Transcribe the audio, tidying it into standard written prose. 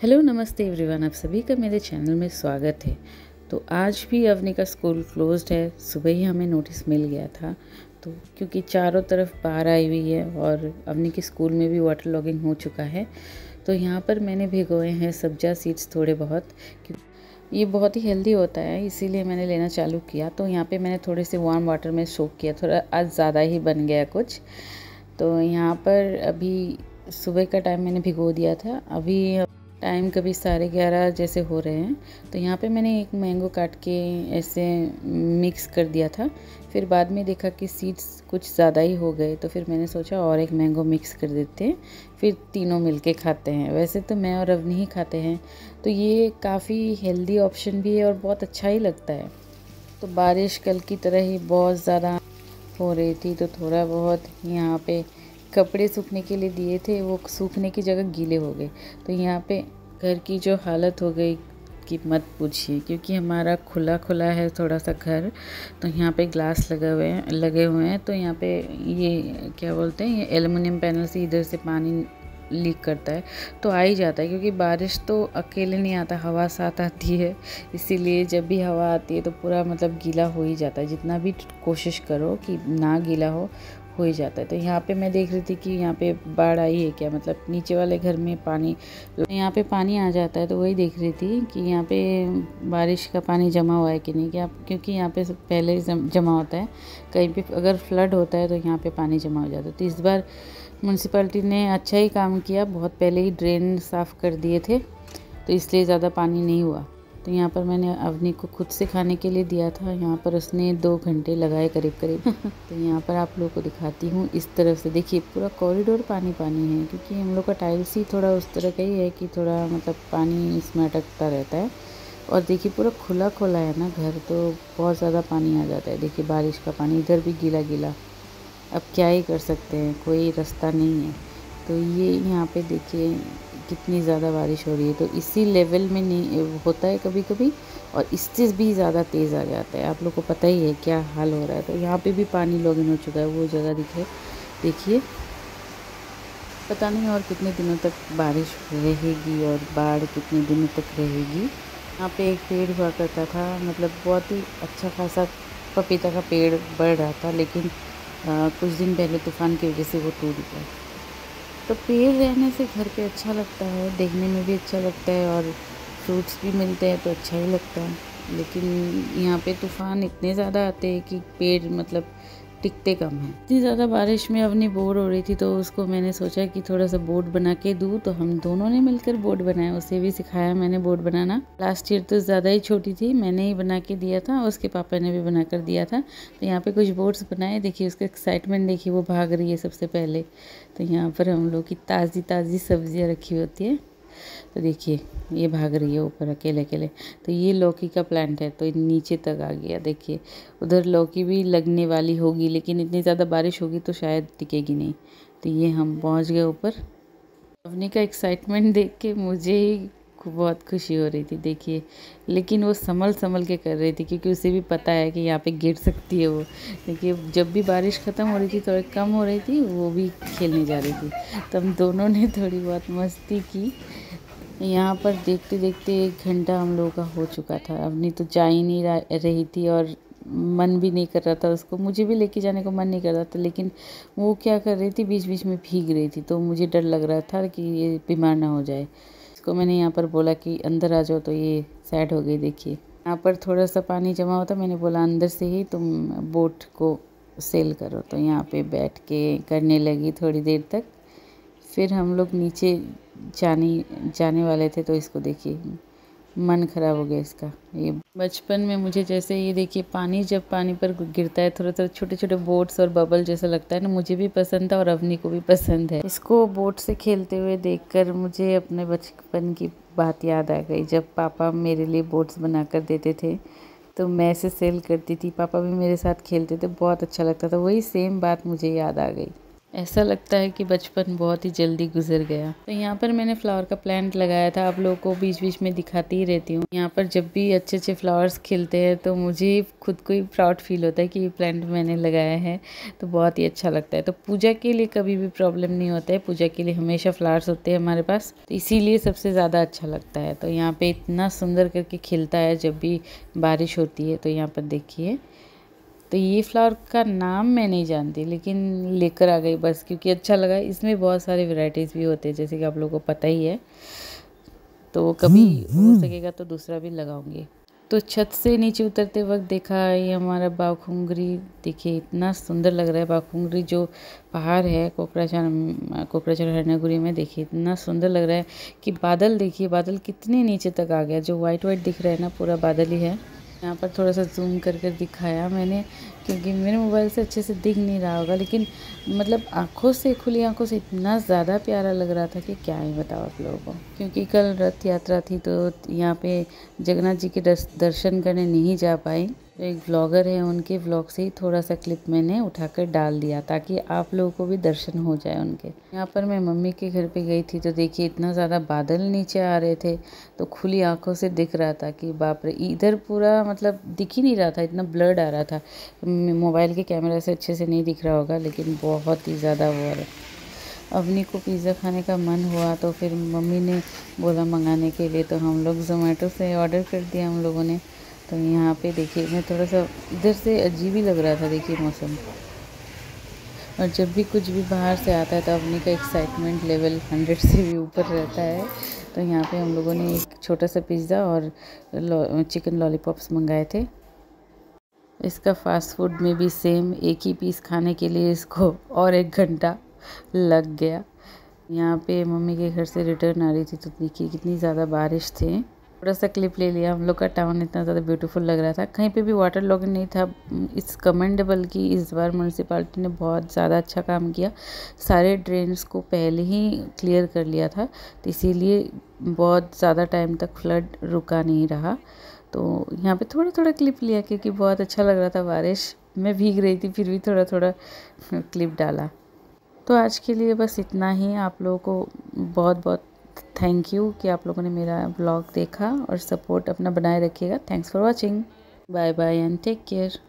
Hello नमस्ते everyone, आप सभी का मेरे चैनल में स्वागत है। तो आज भी अवनी का स्कूल क्लोज्ड है। सुबह ही हमें नोटिस मिल गया था, तो क्योंकि चारों तरफ बाढ़ आई हुई है और अवनी के स्कूल में भी वाटर लॉगिंग हो चुका है। तो यहाँ पर मैंने भिगोए हैं सब्जा सीड्स थोड़े बहुत, ये बहुत ही हेल्दी होता है, इसीलिए मैंने लेना चालू किया। तो यहाँ पे मैंने थोड़े से वार्म वाटर में सोक किया, थोड़ा आज ज़्यादा ही बन गया कुछ। तो यहाँ पर अभी सुबह का टाइम मैंने भिगो दिया था, अभी टाइम कभी 11:30 जैसे हो रहे हैं। तो यहाँ पे मैंने एक मैंगो काट के ऐसे मिक्स कर दिया था। फिर बाद में देखा कि सीड्स कुछ ज़्यादा ही हो गए, तो फिर मैंने सोचा और एक मैंगो मिक्स कर देते हैं, फिर तीनों मिलके खाते हैं। वैसे तो मैं और अवनी ही खाते हैं, तो ये काफ़ी हेल्दी ऑप्शन भी है और बहुत अच्छा ही लगता है। तो बारिश कल की तरह ही बहुत ज़्यादा हो रही थी, तो थोड़ा बहुत यहाँ पे कपड़े सूखने के लिए दिए थे, वो सूखने की जगह गीले हो गए। तो यहाँ पे घर की जो हालत हो गई कि मत पूछिए, क्योंकि हमारा खुला खुला है थोड़ा सा घर। तो यहाँ पे ग्लास लगे हुए हैं। तो यहाँ पे ये क्या बोलते हैं, ये एल्युमिनियम पैनल से इधर से पानी लीक करता है, तो आ ही जाता है। क्योंकि बारिश तो अकेले नहीं आता, हवा साथ आती है, इसीलिए जब भी हवा आती है तो पूरा मतलब गीला हो ही जाता है। जितना भी कोशिश करो कि ना गीला हो ही जाता है। तो यहाँ पे मैं देख रही थी कि यहाँ पे बाढ़ आई है क्या, मतलब नीचे वाले घर में पानी, यहाँ पे पानी आ जाता है। तो वही देख रही थी कि यहाँ पे बारिश का पानी जमा हुआ है कि नहीं, क्या, क्योंकि यहाँ पे पहले जमा होता है। कहीं पे अगर फ्लड होता है तो यहाँ पे पानी जमा हो जाता है। तो इस बार म्यूनसिपैलिटी ने अच्छा ही काम किया, बहुत पहले ही ड्रेन साफ़ कर दिए थे, तो इसलिए ज़्यादा पानी नहीं हुआ। तो यहाँ पर मैंने अवनी को खुद से खाने के लिए दिया था। यहाँ पर उसने 2 घंटे लगाए करीब करीब। तो यहाँ पर आप लोगों को दिखाती हूँ, इस तरफ से देखिए पूरा कॉरिडोर पानी पानी है, क्योंकि हम लोग का टाइल्स ही थोड़ा उस तरह का ही है कि थोड़ा मतलब पानी इसमें अटकता रहता है। और देखिए पूरा खुला खुला है ना घर, तो बहुत ज़्यादा पानी आ जाता है। देखिए बारिश का पानी इधर भी गीला गीला, अब क्या ही कर सकते हैं, कोई रास्ता नहीं है। तो ये यहाँ पे देखिए कितनी ज़्यादा बारिश हो रही है। तो इसी लेवल में नहीं होता है कभी कभी, और इससे भी ज़्यादा तेज़ आ जाता है। आप लोग को पता ही है क्या हाल हो रहा है। तो यहाँ पे भी पानी लॉगिन हो चुका है, वो जगह देखिए। पता नहीं और कितने दिनों तक बारिश रहेगी और बाढ़ कितने दिनों तक रहेगी। यहाँ पे एक पेड़ हुआ करता था, मतलब बहुत ही अच्छा खासा पपीता का पेड़ बढ़ रहा था, लेकिन कुछ दिन पहले तूफ़ान की वजह से वो टूट गया। तो पेड़ रहने से घर पे अच्छा लगता है, देखने में भी अच्छा लगता है और फ्रूट्स भी मिलते हैं, तो अच्छा ही लगता है। लेकिन यहाँ पे तूफ़ान इतने ज़्यादा आते हैं कि पेड़ मतलब टिकते कम हैं। इतनी ज़्यादा बारिश में अवनी बोर हो रही थी, तो उसको मैंने सोचा कि थोड़ा सा बोर्ड बना के दूँ। तो हम दोनों ने मिलकर बोर्ड बनाया, उसे भी सिखाया मैंने बोर्ड बनाना। लास्ट ईयर तो ज़्यादा ही छोटी थी, मैंने ही बना के दिया था, उसके पापा ने भी बना कर दिया था। तो यहाँ पे कुछ बोर्ड्स बनाए, देखिए उसका एक्साइटमेंट देखिए, वो भाग रही है सबसे पहले। तो यहाँ पर हम लोग की ताज़ी ताज़ी सब्जियाँ रखी होती है, तो देखिए ये भाग रही है ऊपर अकेले अकेले। तो ये लौकी का प्लांट है, तो नीचे तक आ गया। देखिए उधर लौकी भी लगने वाली होगी, लेकिन इतनी ज़्यादा बारिश होगी तो शायद टिकेगी नहीं। तो ये हम पहुंच गए ऊपर। अवनी का एक्साइटमेंट देख के मुझे ही बहुत खुशी हो रही थी, देखिए। लेकिन वो संभल संभल के कर रही थी, क्योंकि उसे भी पता है कि यहाँ पे गिर सकती है वो। देखिए जब भी बारिश ख़त्म हो रही थी, थोड़ी कम हो रही थी, वो भी खेलने जा रही थी। तो हम दोनों ने थोड़ी बहुत मस्ती की। यहाँ पर देखते देखते 1 घंटा हम लोगों का हो चुका था। अवनी तो जा ही नहीं रही थी और मन भी नहीं कर रहा था उसको, मुझे भी लेके जाने को मन नहीं कर रहा था। लेकिन वो क्या कर रही थी, बीच बीच में भीग रही थी, तो मुझे डर लग रहा था कि ये बीमार ना हो जाए। इसको मैंने यहाँ पर बोला कि अंदर आ जाओ, तो ये सैड हो गई। देखिए यहाँ पर थोड़ा सा पानी जमा होता, मैंने बोला अंदर से ही तुम बोट को सेल करो। तो यहाँ पे बैठ के करने लगी थोड़ी देर तक। फिर हम लोग नीचे जाने वाले थे, तो इसको देखिए मन खराब हो गया इसका। ये बचपन में मुझे जैसे ये देखिए पानी जब पानी पर गिरता है, थोड़ा थोड़ा छोटे छोटे बोट्स और बबल जैसा लगता है ना, मुझे भी पसंद था और अवनी को भी पसंद है। इसको बोट से खेलते हुए देखकर मुझे अपने बचपन की बात याद आ गई, जब पापा मेरे लिए बोट्स बना कर देते थे, तो मैं इसे सेल करती थी, पापा भी मेरे साथ खेलते थे, बहुत अच्छा लगता था। वही सेम बात मुझे याद आ गई। ऐसा लगता है कि बचपन बहुत ही जल्दी गुजर गया। तो यहाँ पर मैंने फ्लावर का प्लांट लगाया था, आप लोगों को बीच बीच में दिखाती ही रहती हूँ। यहाँ पर जब भी अच्छे अच्छे फ्लावर्स खिलते हैं तो मुझे खुद को ही प्राउड फील होता है कि ये प्लांट मैंने लगाया है, तो बहुत ही अच्छा लगता है। तो पूजा के लिए कभी भी प्रॉब्लम नहीं होता है, पूजा के लिए हमेशा फ्लावर्स होते हैं हमारे पास, तो इसीलिए सबसे ज़्यादा अच्छा लगता है। तो यहाँ पर इतना सुंदर करके खिलता है जब भी बारिश होती है। तो यहाँ पर देखिए, तो ये फ्लावर का नाम मैं नहीं जानती, लेकिन लेकर आ गई बस क्योंकि अच्छा लगा। इसमें बहुत सारे वैरायटीज़ भी होते हैं जैसे कि आप लोगों को पता ही है, तो कभी हो सकेगा तो दूसरा भी लगाऊंगी। तो छत से नीचे उतरते वक्त देखा ये हमारा बाघुंगरी, देखिए इतना सुंदर लग रहा है। बाघुंगरी जो पहाड़ है कोकराझार हरनागुरी में, देखिए इतना सुंदर लग रहा है कि बादल, देखिए बादल कितने नीचे तक आ गया, जो वाइट वाइट दिख रहा है ना पूरा बादल ही है। यहाँ पर थोड़ा सा जूम कर दिखाया मैंने क्योंकि मेरे मोबाइल से अच्छे से दिख नहीं रहा होगा, लेकिन मतलब आँखों से, खुली आँखों से इतना ज़्यादा प्यारा लग रहा था कि क्या ही बताओ आप लोगों को। क्योंकि कल रथ यात्रा थी तो यहाँ पे जगन्नाथ जी के दर्शन करने नहीं जा पाई। तो एक व्लॉगर है, उनके व्लॉग से ही थोड़ा सा क्लिप मैंने उठाकर डाल दिया ताकि आप लोगों को भी दर्शन हो जाए उनके। यहाँ पर मैं मम्मी के घर पे गई थी तो देखिए इतना ज़्यादा बादल नीचे आ रहे थे, तो खुली आंखों से दिख रहा था कि बाप रे, इधर पूरा मतलब दिख ही नहीं रहा था, इतना ब्लर्ड आ रहा था। मोबाइल के कैमरा से अच्छे से नहीं दिख रहा होगा, लेकिन बहुत ही ज़्यादा वो आ रहा। अवनी को पिज़्ज़ा खाने का मन हुआ तो फिर मम्मी ने बोला मंगाने के लिए, तो हम लोग ज़ोमैटो से ऑर्डर कर दिया हम लोगों ने। तो यहाँ पे देखिए मैं थोड़ा सा इधर से अजीब ही लग रहा था, देखिए मौसम। और जब भी कुछ भी बाहर से आता है तो अवनी का एक्साइटमेंट लेवल 100 से भी ऊपर रहता है। तो यहाँ पे हम लोगों ने एक छोटा सा पिज़्ज़ा और चिकन लॉलीपॉप्स मंगाए थे। इसका फास्ट फूड में भी सेम एक ही पीस खाने के लिए इसको और 1 घंटा लग गया। यहाँ पे मम्मी के घर से रिटर्न आ रही थी तो देखिए कितनी ज़्यादा बारिश थी। थोड़ा सा क्लिप ले लिया। हम लोग का टाउन इतना ज़्यादा ब्यूटीफुल लग रहा था, कहीं पे भी वाटर लॉगिंग नहीं था। इट्स कमेंडेबल कि इस बार म्यूनसिपालिटी ने बहुत ज़्यादा अच्छा काम किया, सारे ड्रेन्स को पहले ही क्लियर कर लिया था, तो इसीलिए बहुत ज़्यादा टाइम तक फ्लड रुका नहीं रहा। तो यहाँ पे थोड़ा थोड़ा क्लिप लिया क्योंकि बहुत अच्छा लग रहा था, बारिश में भीग रही थी फिर भी थोड़ा थोड़ा क्लिप डाला। तो आज के लिए बस इतना ही। आप लोगों को बहुत बहुत थैंक यू कि आप लोगों ने मेरा ब्लॉग देखा और सपोर्ट अपना बनाए रखिएगा। Thanks for watching. Bye bye and take care.